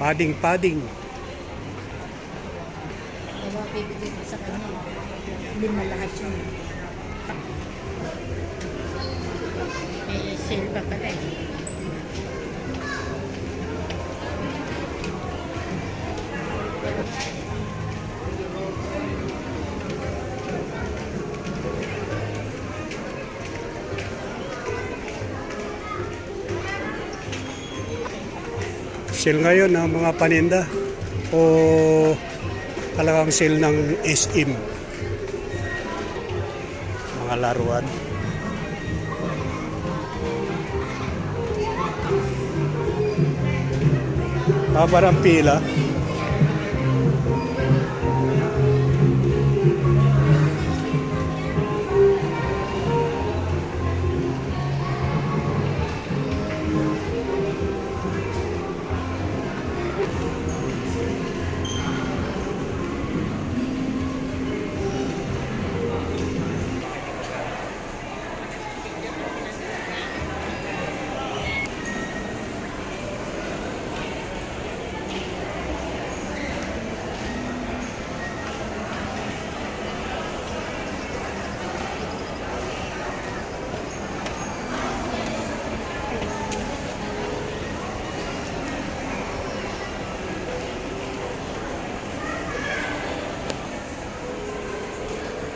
Pading-pading. Diba, bibigay ko sa kanya. Hindi na lahat yun. May sale pa pala eh. Sale ngayon ng mga paninda o talagang sale ng SM. Mga laruan. Haba ng pila.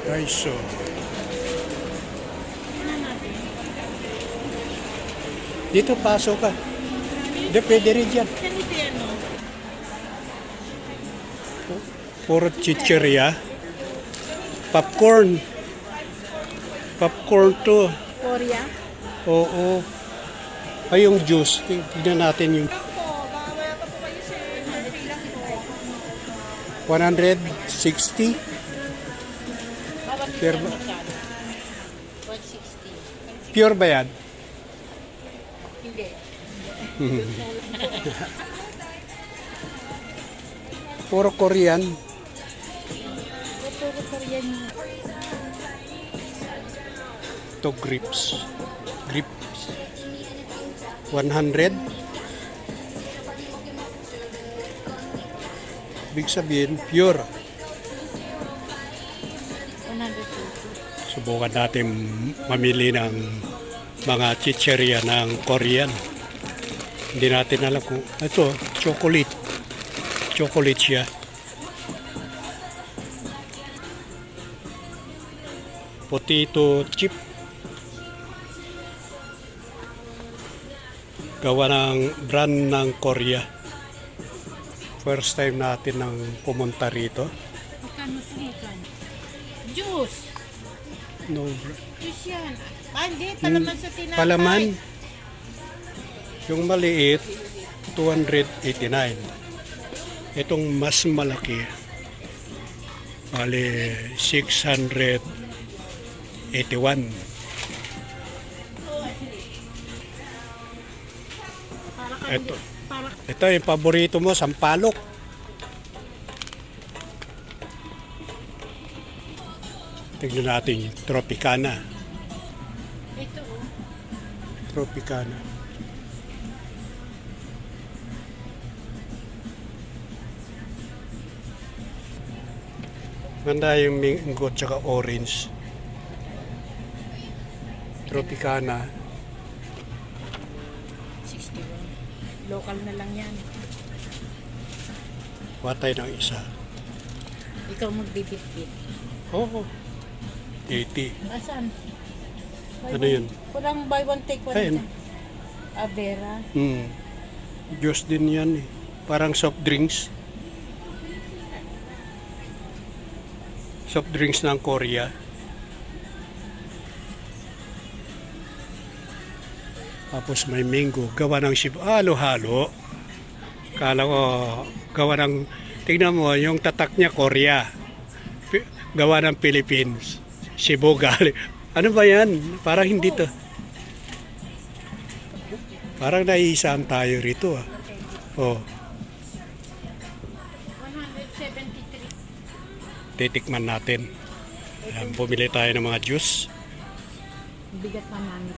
Daiso. Dito pasok ka. Hindi, pwede rin dyan. Puro chicheria. Popcorn. Popcorn to. Korea? Oo. Ay, yung juice. Tignan natin yung 160. Pure ba? 160. Pure ba yan? Hindi. Puro Korean. Puro Korean. Ito grips. Grips. 100. Ibig sabihin, pure. 150. Subukan natin mamili ng mga chicheria ng Korean. Hindi natin alam kung ito, chocolate. Chocolate siya. Potato chip. Gawa ng brand ng Korea. First time natin nang pumunta rito. Magkano ito? Magkano? Juice. No, Juice yan. Ah, hindi. Palaman sa tinapay. palaman. Yung maliit, 289. Itong mas malaki, bali 681. Ito. Ito yung paborito mo, sampalok. Tignan natin yung Tropicana. Ito oh. Tropicana. Ganda yung mango tsaka orange. Tropicana. 61. Local na lang yan. Watay ng isa. Ikaw magbibit-bit. Oo. 80. Asan? Ano yun? Walang buy one take one. Ayun. Avera. Diyos din yan eh. Parang soft drinks. Soft drinks ng Korea. Tapos may mango. Gawa ng halo-halo. Kala ko, gawa ng, tignan mo, yung tatak niya Korea. Gawa ng Philippines. Cebu galing. Ano ba yan? Parang hindi to. Parang naiisaan tayo rito ah. Oh. 173. Titikman natin. Ayan, bumili tayo ng mga juice. Bigat naman.